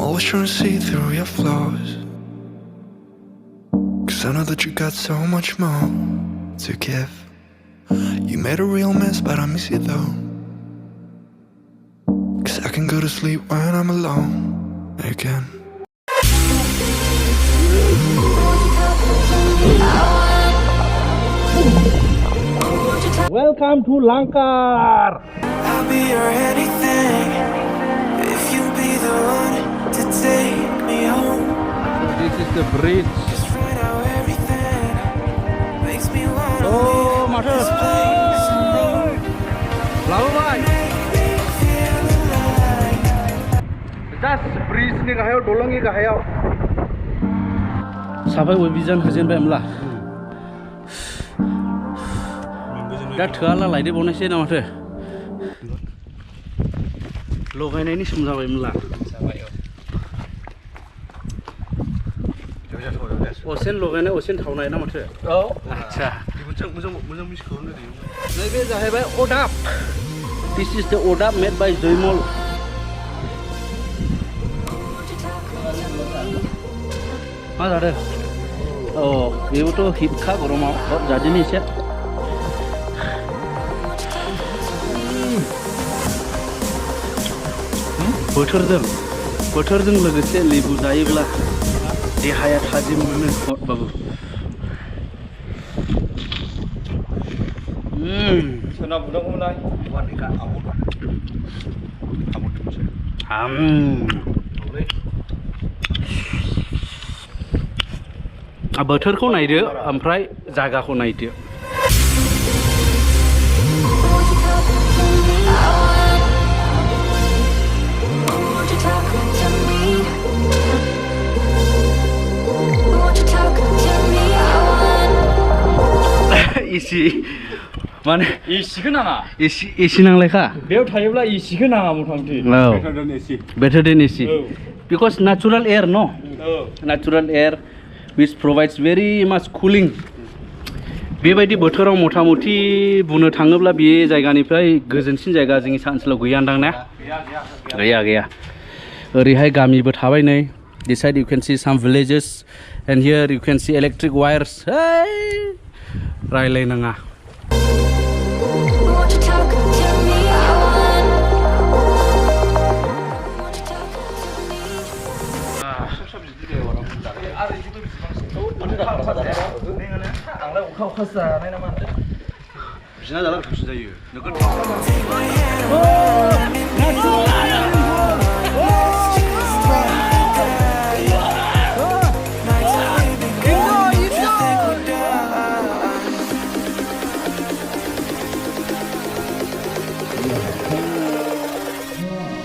always trying to see through your flaws, 'cause I know that you got so much more to give. You made a real mess, but I miss you though, 'cause I can go to sleep when I'm alone again. Welcome to Lankar. I'll be your anything if you be the one to take me home. This is the bridge. Just right now everything makes me wanna Oh, leave Master. this place alone. Lalu bhai. Make me feel alive. Just bridge ni kahayo, dolong ni kahayo. Sabai wabijan hajen bai amla. Dah thela lai de bonai na mate. Logainai ni somjabai amla. Osen logainai osen thaunai na mate. Oh, acha. Mujang miss khone de. Naibe jahaibai odap. This is the odap made by Joymol. Ma jade. Oh, bebu to hipkha goromau hot jadi ni se. बोथोरजों लोगोसे लेबु जायोब्ला देहाया थाजिम मोनो बाबु। सोना बुदांगौमोनलाय वाननिका बोथोरखौ नायदो ओमफ्राय जायगाखौ नायदो। Isi माने एसिखौ नाङा एसि नांलायखा बेयाव थायोब्ला एसिखौ नाङा मथामथि better than AC because natural air no natural air which provides very much cooling बेबायदि बोथोराव मथामथि बुंनो थाङोब्ला बे जायगानिफ्राय गोजोनसिन जायगा जोंनि सा ओनसोलाव गैयानदां ना गैया ओरैहाय गामिबो थाबाय नै this side you can see some villages and here you can see electric wires रायलाय नाङा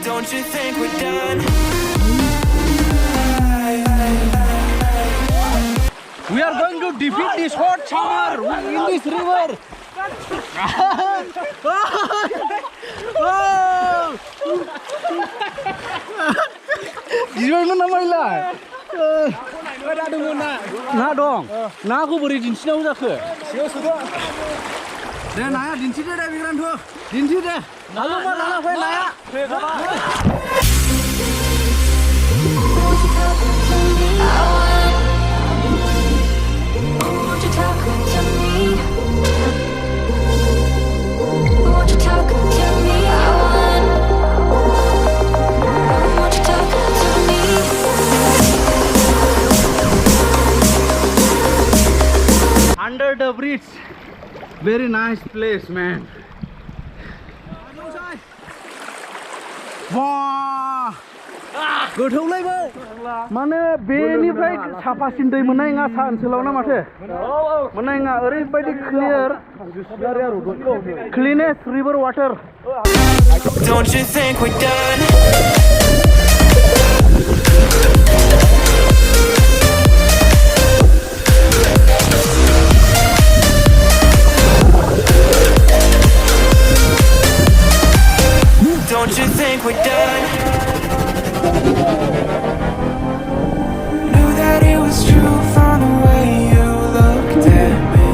Don't you think we're done? We are going to defeat this hot summer in this river. Gimana namanya? Ada dong na. Na dong. Na aku beri dincinya udah ke. Deh naya dincinya deh pikiran tuh. Dinci deh. Lalu mana apa naya? Under the bridge, very nice place, man. Wah, गोथौलायबो माने बेनिफ्राय साफासिन दै मोननाय नङा सा ओनसोलाव ना माथो मोननाय नङा ओरैबायदि cleanest river water. Don't you think we're done? Don't you think we're done? Knew that it was true from the way you looked at me.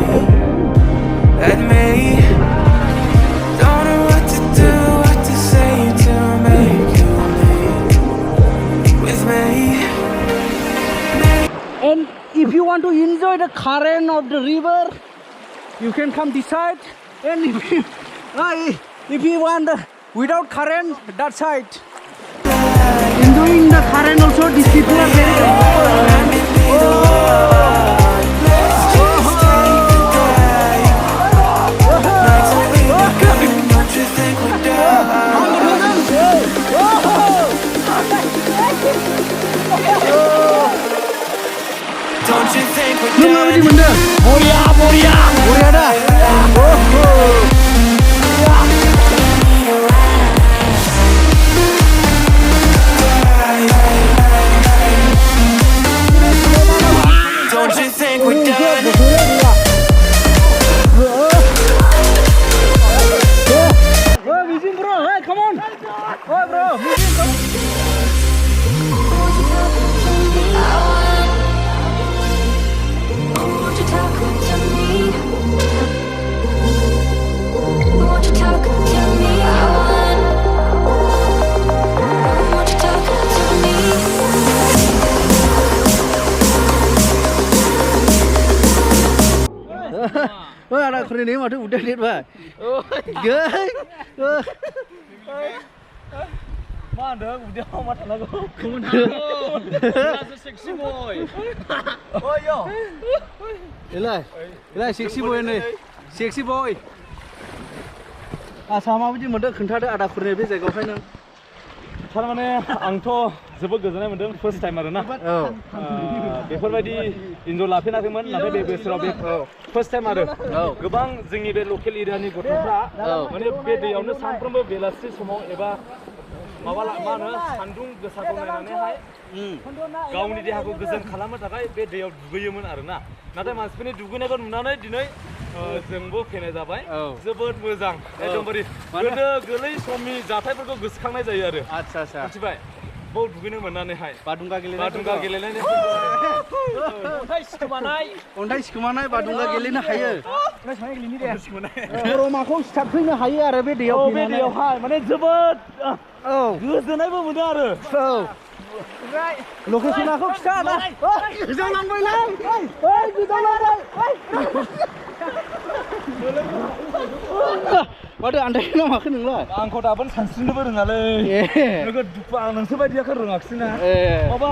Don't know what to do, what to say to make you leave. if you want to enjoy the current of the river, you can come this side. And if you want without current, that side. Enjoying the current also, these people are very Don't you think we're Lu mau di mana? Muria dah. Don't you think we're done? Oh, Vijay bro, hey, come on. Oh, bro, Vijay, come. Won't you talk to me? Won't you talk to me? Won't you talk to me? Oh, ada keren ini mah udah lihat bah. Gay. Mana udah amat lagu. Kemudian seksi boy. Oh yo. Ilai seksi boy nih. Seksi boy. Asama बिदि मोनदों खोन्थादो आदा खुरनाय बे जायगायावहाय नों. थारमाने आंथ' जोबोद गोजोननाय मोनदों फार्स्ट टाइम आरोना बेफोरबायदि इन्जय लाफेराखैमोन नाथाय बे बोसोराव बे फार्स्ट टाइम आरो गोबां जोंनि बे लकेल एरियानि गथ'फ्रा माने बे दैयावनो सानफ्रोमबो बेलासि समाव एबा मा होनो सान्दुं गोसाखौ नायनानैहाय गावनि देहाखौ गोजोन खालामनो थाखाय बे दैयाव दुगैयोमोन आरोना नाथाय मानसिफोरनि दुगैनायखौ नुनानै दिनै जोंबो फैनाय जाबाय जोबोद मोजां एकदमबारे गोदो गोलै समनि जाथायफोरखौ गोसोखांनाय जायो आरो आच्छा मिथिबाय बाव दुगैनो मोननानैहाय बादुंगा गेलेनाय अन्थाइ सिखोमानाय बादुंगा गेलेनो हायो रमाखौ सिथाबफैनो हायो आरो बे दैयाव बे दैयावहाय माने जोबोद गोजोननायबो मोनो आरो लकेसनाखौ खिथा ना गोजाव लांबायलां गोजाव लांबाय माथो आन्दायनो माखो नोंलाय आंखौ दाबोनो सानस्रिनोबो रोङालै नोगोद दुखु आं नोंसोर बायदियाखौ रोङाखिसैना माबा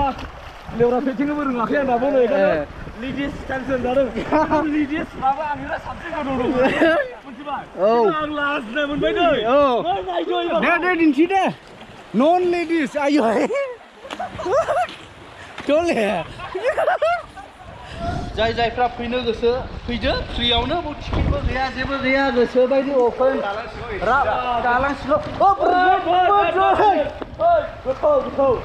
लेवरा फेथिंनोबो रोङाखै आं दाबो नै लेडिस स्टाइलसो जादों लेडिस माबा आंनिफ्राय साबसिन गथ' दं मिथिबाय आं लाजिनाय मोनबाय नै दे दिन्थि दे नन लेडिस आयु चले जाय जायफ्रा फैनो गोसो फैदो फ्रियावनो बाव टिकेटबो गैया जेबो गैया गोसो बायदि अपेन दालां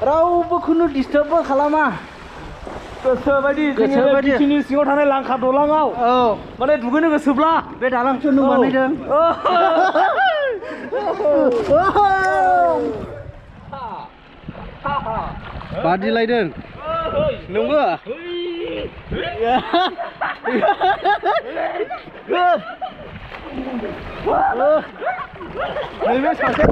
रावबो खुनु डिस्टार्बबो खालामा गोसो बायदि जोंनि सिङाव थानाय लांखार दलाङाव माने दुगैनो गोसोब्ला बे दालांखौ नों बानायदों बादिलायदों नंगौ नैबे सासे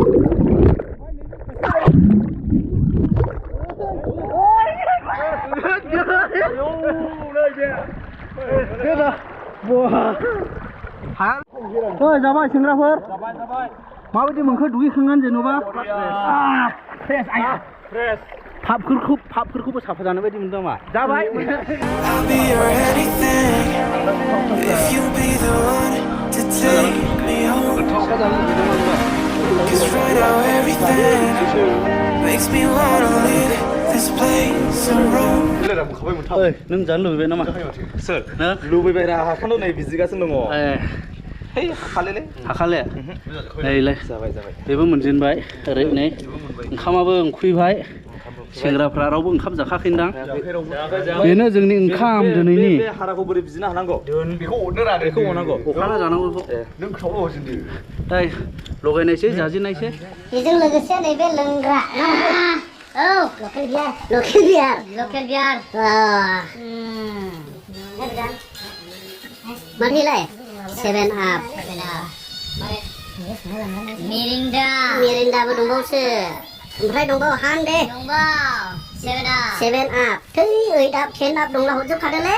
जाबाय सेंग्राफोर माबायदि मोनखो दुगैखांनानै जेन'बा पापफोरखौबो साफा जानाय बायदि मोनदों नामा जाबाय I'll be your anything if you be the one to take me home. 'Cause right now everything makes me wanna leave this place and roam. नों जानो लुबैबाय नामा सोर लुबैबाय रा हाखानो नै बिजिगासिनो दङ है हाखाले नैलाय बेबो मोनजेनबाय ओरै नै ओंखामाबो उखैबाय सेंग्राफ्रा रावबो ओंखाम जाखाखैदां बेनो जोंनि ओंखाम दिनैनि बे हाराखौ बोरै बिजिनो हानांगौ बेखौ अरनो रा बेखौ अरनांगौ अखाना जानांगौ नों खावल' हरजोंदि दाय लगायनायसै जाजेननायसै बेजों लोगोसे नैबे लोंग्रा औ लकेल बियार मानिलाय 7 up मिरिन्दाबो दंबावसो ओमफ्राय दंबावो हान दे 7 up 7 up. 8 up, 10 up dong lah hujung kadale.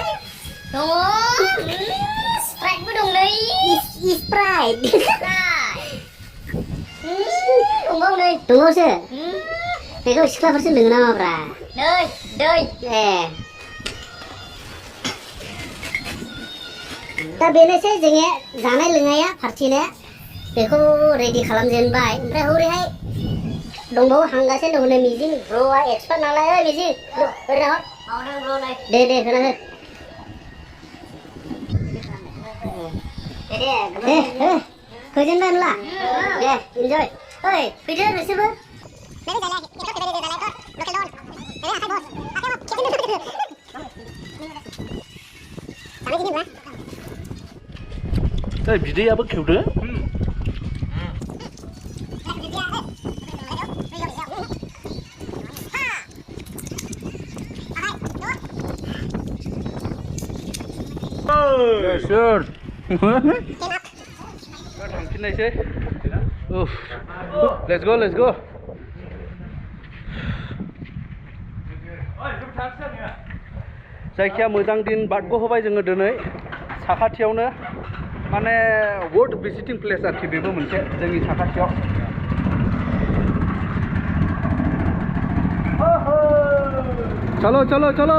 Dong. Sprite mo dong lay. Sprite. Tunggu lay. Tunggu sih. Tengok sekolah versi dengan nama bra. Đời, đời. दा बेनोसै जोङो जानाय लोंनाया फारसेनो बेखौ रेडि खालामजेनबाय ओमफ्राय हरैहाय दंबावो हांगासिनो दं नै मिजिं ब्र'आ एक्सपार्ट नालाय ओइ मिजिं ओरै हर Mau dong bro lay. दे होना हो खोजेनबाय होनला दे इन्जय ओइ फैदो नोंसोरबो बिदैयाबो खेवदो Sure. थांफिननायसै Let's go, let's go. जायखिया मोजां दिन बारग'होबाय जोङो दिनै साखाथियावनो माने वर्ल्ड भिजिटिं प्लेस आरोखि बेबो मोनसे जोंनि साखाथियाव चलो चलो चलो